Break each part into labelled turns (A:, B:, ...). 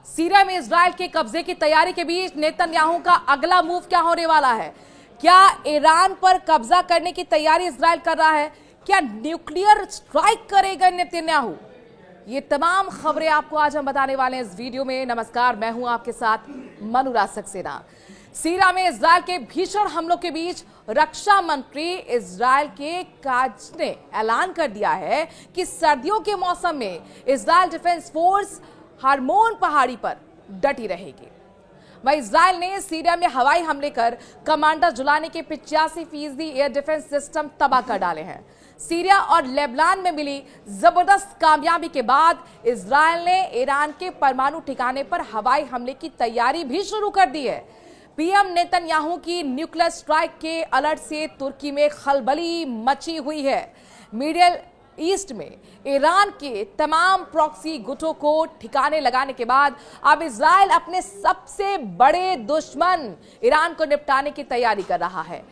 A: Syria में Israel के कब्जे की तैयारी के बीच नेतन्याहू का अगला मूव क्या होने वाला है? क्या ईरान पर कब्जा करने की तैयारी इजराइल कर रहा है? क्या न्यूक्लियर स्ट्राइक करेगा नेतन्याहू? ये तमाम खबरें आपको आज हम बताने वाले हैं इस वीडियो में। नमस्कार, मैं हूं आपके साथ मनुराज सक्सेना। सीरिया में इजराइल के भीषण हमलों के बीच रक्षा मंत्री इजराइल के काज ने ऐलान कर दिया है कि सर्दियों के मौसम में इजराइल डिफेंस फोर्स हार्मोन पहाड़ी पर डटी रहेगी। वहीं इजराइल ने सीरिया में हवाई हमले कर कमांडर जुलानी के 85% एयर डिफेंस सिस्टम तबाह कर डाले हैं। सीरिया और लेबनान में मिली जबरदस्त कामयाबी के बाद इजराइल ने ईरान के परमाणु ठिकाने पर हवाई हमले की तैयारी भी शुरू कर दी है। पीएम नेतन्याहू की न्यूक्लियर स्ट्राइक के अलर्ट से तुर्की में खलबली मची हुई है। मिडिल ईस्ट में ईरान के तमाम प्रॉक्सी गुटों को ठिकाने लगाने के बाद अब इजराइल अपने सबसे बड़े दुश्मन ईरान को निपटाने की तैयारी कर रहा है।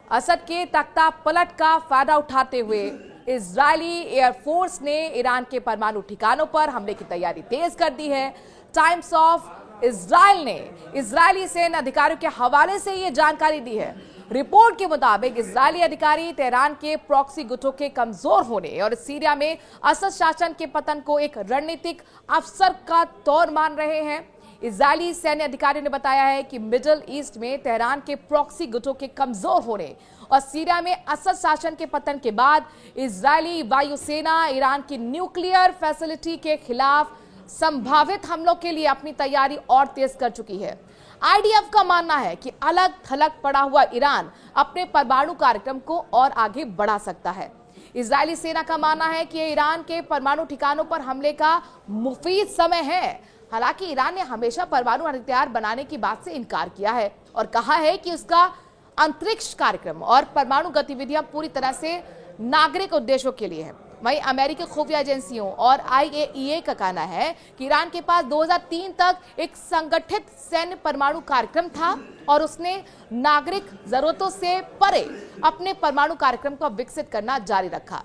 A: असद के तख्ता पलट का फायदा उठाते हुए इजरायली एयरफोर्स ने ईरान के परमाणु ठिकानों पर हमले की तैयारी तेज कर दी है। टाइम्स ऑफ इजराइल ने इजरायली सेना अधिकारियों के हवाले से यह जानकारी दी है। रिपोर्ट के मुताबिक इजरायली अधिकारी तेहरान के प्रॉक्सी गुटों के कमजोर होने और सीरिया में असद शासन के पतन को एक रणनीतिक अवसर का तौर मान रहे हैं। इजरायली सैन्य अधिकारियों ने बताया है कि मिडिल ईस्ट में तेहरान के प्रॉक्सी गुटों के कमजोर होने और सीरिया में असद शासन के पतन के बाद इजरायली वायुसेना ईरान की न्यूक्लियर फैसिलिटी के खिलाफ संभावित हमलों के लिए अपनी तैयारी और तेज कर चुकी है। आईडीएफ का मानना है कि अलग थलग पड़ा हुआ ईरान अपने परमाणु कार्यक्रम को और आगे बढ़ा सकता है। इजरायली सेना का मानना है कि ईरान के परमाणु ठिकानों पर हमले का मुफीद समय है। हालांकि ईरान ने हमेशा परमाणु हथियार बनाने की बात से इनकार किया है और कहा है कि उसका अंतरिक्ष कार्यक्रम और परमाणु गतिविधियां पूरी तरह से नागरिक उद्देश्यों के लिए है। वहीं अमेरिकी खुफिया एजेंसियों और आईएईए का कहना है कि ईरान के पास 2003 तक एक संगठित सैन्य परमाणु कार्यक्रम था और उसने नागरिक जरूरतों से परे अपने परमाणु कार्यक्रम को विकसित करना जारी रखा।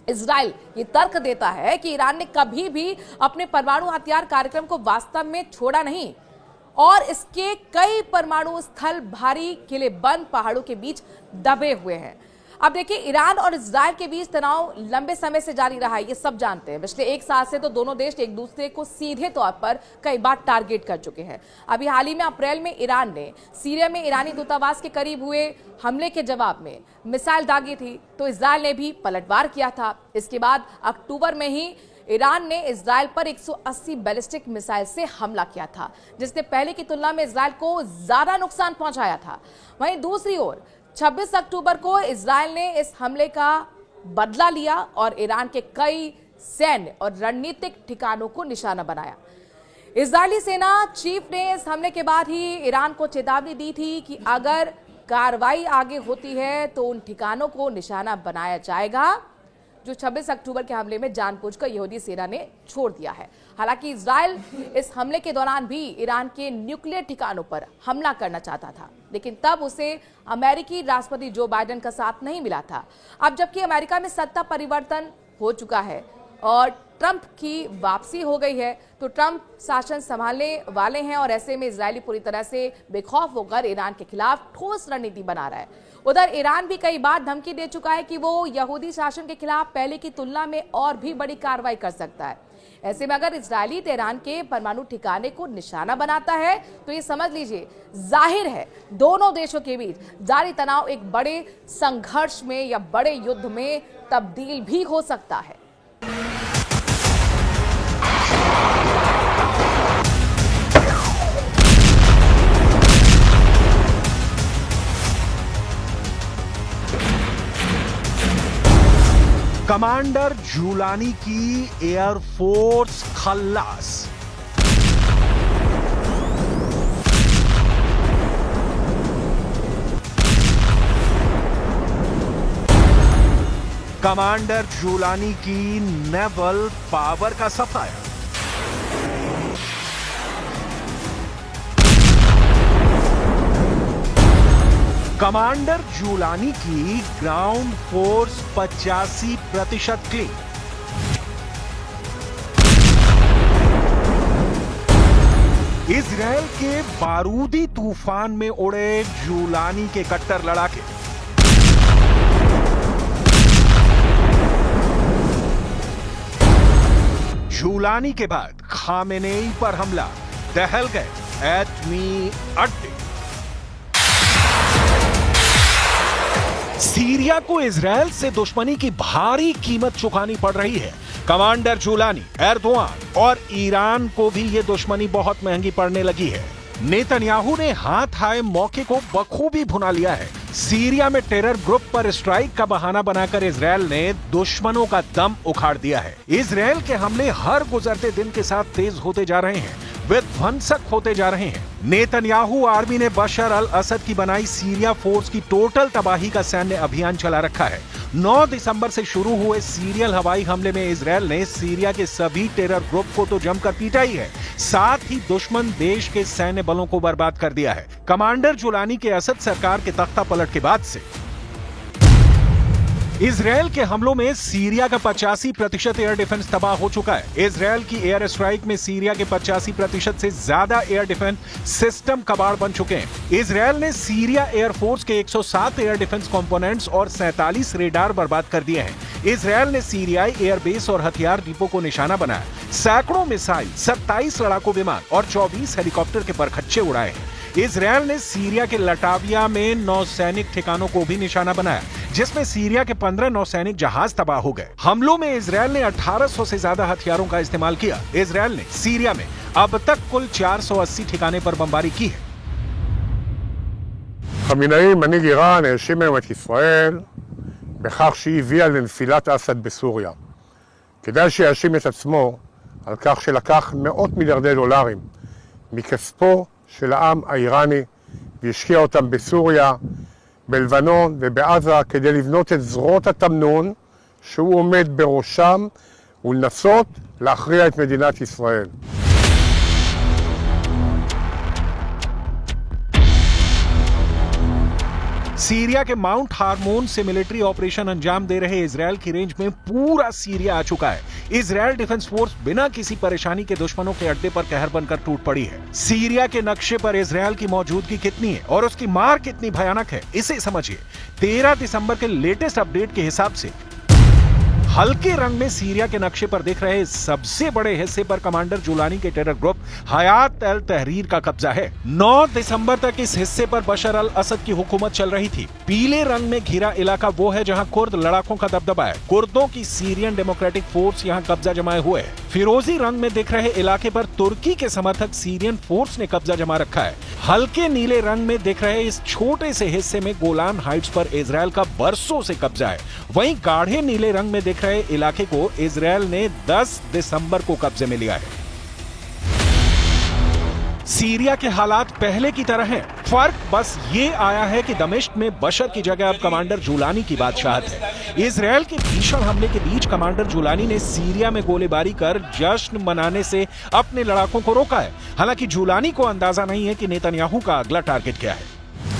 A: इजराइल ये तर्क देता है कि ईरान ने कभी भी अपने परमाणु हथियार कार्यक्रम को वास्तव में छोड़ा नहीं और इसके कई परमाणु स्थल भारी किलेबंद पहाड़ों के बीच दबे हुए हैं। अब देखिए, ईरान और इजराइल के बीच तनाव लंबे समय से जारी रहा है, ये सब जानते हैं। पिछले एक साल से तो दोनों देश एक दूसरे को सीधे तौर पर कई बार टारगेट कर चुके हैं। अभी हाल ही में अप्रैल में ईरान ने सीरिया में ईरानी दूतावास के करीब हुए हमले के जवाब में मिसाइल दागी थी, तो इजराइल ने भी पलटवार किया था। इसके बाद अक्टूबर में ही ईरान ने इजराइल पर 180 बैलिस्टिक मिसाइल से हमला किया था, जिसने पहले की तुलना में इजराइल को ज्यादा नुकसान पहुंचाया था। वहीं दूसरी ओर 26 अक्टूबर को इजराइल ने इस हमले का बदला लिया और ईरान के कई सैन्य और रणनीतिक ठिकानों को निशाना बनाया। इजरायली सेना चीफ ने इस हमले के बाद ही ईरान को चेतावनी दी थी कि अगर कार्रवाई आगे होती है तो उन ठिकानों को निशाना बनाया जाएगा जो 26 अक्टूबर के हमले में जानबूझकर यहूदी सेना ने छोड़ दिया है। हालांकि इजराइल इस हमले के दौरान भी ईरान के न्यूक्लियर ठिकानों पर हमला करना चाहता था, लेकिन तब उसे अमेरिकी राष्ट्रपति जो बाइडेन का साथ नहीं मिला था। अब जबकि अमेरिका में सत्ता परिवर्तन हो चुका है और ट्रंप की वापसी हो गई है, तो ट्रंप शासन संभालने वाले हैं और ऐसे में इजरायली पूरी तरह से बेखौफ होकर ईरान के खिलाफ ठोस रणनीति बना रहा है। उधर ईरान भी कई बार धमकी दे चुका है कि वो यहूदी शासन के खिलाफ पहले की तुलना में और भी बड़ी कार्रवाई कर सकता है। ऐसे में अगर इजरायली तेहरान के परमाणु ठिकाने को निशाना बनाता है तो ये समझ लीजिए, जाहिर है दोनों देशों के बीच जारी तनाव एक बड़े संघर्ष में या बड़े युद्ध में तब्दील भी हो सकता है।
B: कमांडर जुलानी की एयरफोर्स खल्लास। कमांडर जुलानी की नेवल पावर का सफाया। कमांडर जुलानी की ग्राउंड फोर्स 85% क्लीन। इजराइल के बारूदी तूफान में उड़े जूलानी के कट्टर लड़ाके। जूलानी के बाद खामेनेई पर हमला, दहल गए एटमी अड्डे। सीरिया को इजराइल से दुश्मनी की भारी कीमत चुकानी पड़ रही है। कमांडर जूलानी, एर्दोआन और ईरान को भी ये दुश्मनी बहुत महंगी पड़ने लगी है। नेतन्याहू ने हाथ आए मौके को बखूबी भुना लिया है। सीरिया में टेरर ग्रुप पर स्ट्राइक का बहाना बनाकर इजराइल ने दुश्मनों का दम उखाड़ दिया है। इजराइल के हमले हर गुजरते दिन के साथ तेज होते जा रहे हैं, विध्वंसक होते जा रहे हैं। नेतन्याहू आर्मी ने बशर अल असद की बनाई सीरिया फोर्स की टोटल तबाही का सैन्य अभियान चला रखा है। 9 दिसंबर से शुरू हुए सीरियल हवाई हमले में इजराइल ने सीरिया के सभी टेरर ग्रुप को तो जमकर पीटा ही है, साथ ही दुश्मन देश के सैन्य बलों को बर्बाद कर दिया है। कमांडर जुलानी के असद सरकार के तख्ता पलट के बाद से इजराइल के हमलों में सीरिया का 85% एयर डिफेंस तबाह हो चुका है। इजराइल की एयर स्ट्राइक में सीरिया के 85% से ज्यादा एयर डिफेंस सिस्टम कबाड़ बन चुके हैं। इजराइल ने सीरिया एयरफोर्स के 107 एयर डिफेंस कंपोनेंट्स और 47 रेडार बर्बाद कर दिए हैं। इजराइल ने सीरियाई एयरबेस और हथियार डिपो को निशाना बनाया, सैकड़ों मिसाइल, 27 लड़ाकू विमान और 24 हेलीकॉप्टर के परखच्चे उड़ाए हैं। इजराइल ने सीरिया के लटाविया में नौसैनिक ठिकानों को भी निशाना बनाया, जिसमें सीरिया के 15 नौसैनिक जहाज तबाह हो गए। हमलों में इजराइल ने 1800 से ज्यादा हथियारों का इस्तेमाल किया। इजराइल ने सीरिया में अब तक कुल 480 ठिकाने पर बमबारी की है।
C: חמינאי, מנהיג איראן, האשים היום את ישראל בכך שהיא הביאה לנפילת אסד בסוריה. כדאי שיאשים את עצמו על כך שלקח מאות מיליארדי דולרים מכספו של העם האיראני והשקיע אותם בסוריה, בלבנון ובעזה כדי לבנות את זרועות התמנון שהוא עומד בראשם ולנסות להכריע את מדינת ישראל.
B: सीरिया के माउंट हार्मोन से मिलिट्री ऑपरेशन अंजाम दे रहे इजराइल की रेंज में पूरा सीरिया आ चुका है। इजराइल डिफेंस फोर्स बिना किसी परेशानी के दुश्मनों के अड्डे पर कहर बनकर टूट पड़ी है। सीरिया के नक्शे पर इजराइल की मौजूदगी कितनी है और उसकी मार कितनी भयानक है, इसे समझिए। 13 दिसंबर के लेटेस्ट अपडेट के हिसाब से हल्के रंग में सीरिया के नक्शे पर दिख रहे सबसे बड़े हिस्से पर कमांडर जुलानी के टेरर ग्रुप हयात अल तहरीर का कब्जा है। 9 दिसंबर तक इस हिस्से पर बशर अल असद की हुकूमत चल रही थी। पीले रंग में घिरा इलाका वो है जहां कुर्द लड़ाकों का दबदबा है। कुर्दों की सीरियन डेमोक्रेटिक फोर्स यहां कब्जा जमाए हुए है। फिरोजी रंग में दिख रहे इलाके पर तुर्की के समर्थक सीरियन फोर्स ने कब्जा जमा रखा है। हल्के नीले रंग में दिख रहे इस छोटे से हिस्से में गोलान हाइट्स पर इजराइल का बरसों से कब्जा है। वहीं गाढ़े नीले रंग में दिख रहे इलाके को इजराइल ने 10 दिसंबर को कब्जे में लिया है। सीरिया के हालात पहले की तरह हैं। फर्क बस ये आया है कि दमिश्क में बशर की जगह अब कमांडर जुलानी की बादशाहत है। इजराइल के भीषण हमले के बीच कमांडर जुलानी ने सीरिया में गोलीबारी कर जश्न मनाने से अपने लड़ाकों को रोका है। हालांकि जुलानी को अंदाजा नहीं है कि नेतन्याहू का अगला टारगेट क्या है।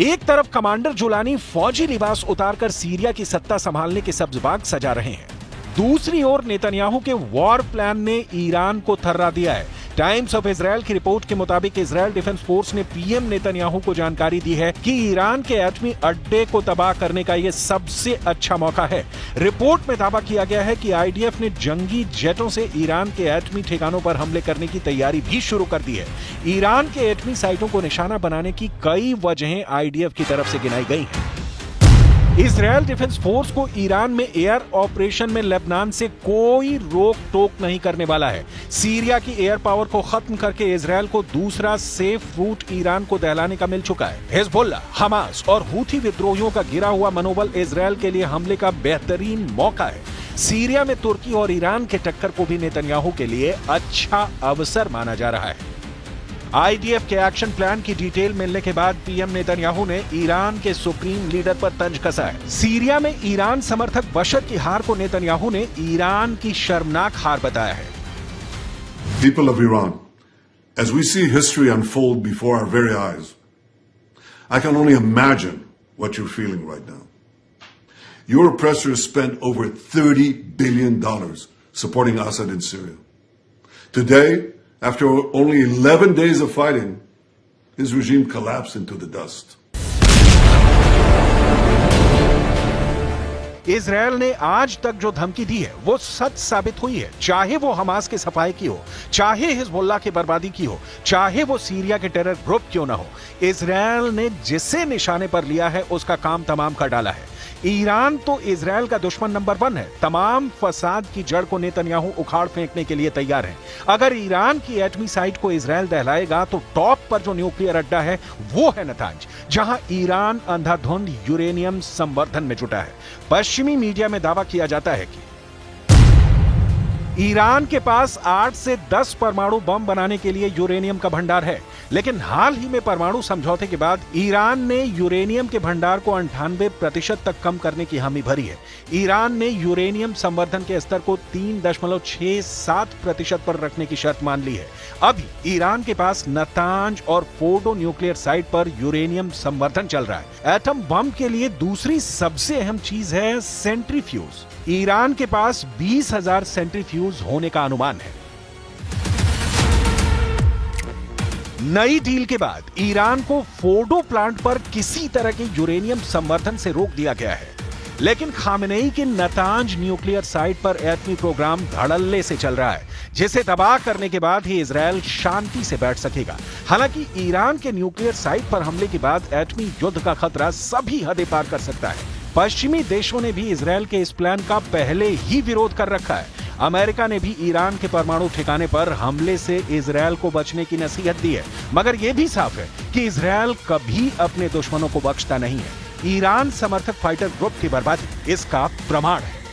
B: एक तरफ कमांडर जुलानी फौजी लिबास उतारकर सीरिया की सत्ता संभालने के सब्जबाग सजा रहे हैं, दूसरी ओर नेतन्याहू के वॉर प्लान ने ईरान को थर्रा दिया है। टाइम्स ऑफ इजराइल की रिपोर्ट के मुताबिक इजराइल डिफेंस फोर्स ने पीएम नेतन्याहू को जानकारी दी है कि ईरान के एटमी अड्डे को तबाह करने का यह सबसे अच्छा मौका है। रिपोर्ट में दावा किया गया है कि आईडीएफ ने जंगी जेटों से ईरान के एटमी ठिकानों पर हमले करने की तैयारी भी शुरू कर दी है। ईरान के एटमी साइटों को निशाना बनाने की कई वजहें आईडीएफ की तरफ से गिनाई गई हैं। इजराइल डिफेंस फोर्स को ईरान में एयर ऑपरेशन में लेबनान से कोई रोक टोक नहीं करने वाला है। सीरिया की एयर पावर को खत्म करके इजराइल को दूसरा सेफ रूट ईरान को दहलाने का मिल चुका है। हिजबुल्लाह, हमास और हूथी विद्रोहियों का गिरा हुआ मनोबल इजराइल के लिए हमले का बेहतरीन मौका है। सीरिया में तुर्की और ईरान के टक्कर को भी नेतन्याहू के लिए अच्छा अवसर माना जा रहा है। आईडीएफ के एक्शन प्लान की डिटेल मिलने के बाद पीएम नेतन्याहू ने ईरान के सुप्रीम लीडर पर तंज कसा है। सीरिया में ईरान समर्थक बशर की हार को नेतन्याहू ने ईरान की शर्मनाक हार बताया है।
D: People of Iran, as we see history unfold before our very eyes, I can only imagine what you're feeling right now. Your oppressors spent over $30 billion supporting Assad in Syria. Today, after only 11 days of fighting, his regime collapsed into the dust.
B: Israel ने आज तक जो धमकी दी है वो सच साबित हुई है, चाहे वो हमास के सफाई की हो, चाहे हिजबुल्लाह की बर्बादी की हो, चाहे वो सीरिया के टेरर ग्रुप क्यों ना हो। इजरायल ने जिसे निशाने पर लिया है उसका काम तमाम कर डाला है। ईरान तो इजरायल का दुश्मन नंबर 1 है। तमाम फसाद की जड़ को नेतन्याहू उखाड़ फेंकने के लिए तैयार है। अगर ईरान की एटमी साइट को इजरायल दहलाएगा तो टॉप पर जो न्यूक्लियर अड्डा है वो है नतांज, जहां ईरान अंधाधुंध यूरेनियम संवर्धन में जुटा है। पश्चिमी मीडिया में दावा किया जाता है कि ईरान के पास 8 से 10 परमाणु बम बनाने के लिए यूरेनियम का भंडार है, लेकिन हाल ही में परमाणु समझौते के बाद ईरान ने यूरेनियम के भंडार को 98% तक कम करने की हामी भरी है। ईरान ने यूरेनियम संवर्धन के स्तर को 3.67% पर रखने की शर्त मान ली है। अभी ईरान के पास नतांज और फोर्डो न्यूक्लियर साइट पर यूरेनियम संवर्धन चल रहा है। एटम बम के लिए दूसरी सबसे अहम चीज है सेंट्रीफ्यूज। ईरान के पास 20,000 सेंट्रीफ्यूज होने का अनुमान है। नई डील के बाद ईरान को फोर्डो प्लांट पर किसी तरह के यूरेनियम संवर्धन से रोक दिया गया है, लेकिन खामेनेई के नतांज न्यूक्लियर साइट पर एटमी प्रोग्राम धड़ल्ले से चल रहा है, जिसे तबाह करने के बाद ही इजरायल शांति से बैठ सकेगा। हालांकि ईरान के न्यूक्लियर साइट पर हमले के बाद एटमी युद्ध का खतरा सभी हदें पार कर सकता है। पश्चिमी देशों ने भी इजरायल के इस प्लान का पहले ही विरोध कर रखा है। अमेरिका ने भी ईरान के परमाणु ठिकाने पर हमले से इजरायल को बचने की नसीहत दी है, मगर यह भी साफ है कि इजरायल कभी अपने दुश्मनों को बख्शता नहीं है। ईरान समर्थक फाइटर ग्रुप की बर्बादी इसका प्रमाण है।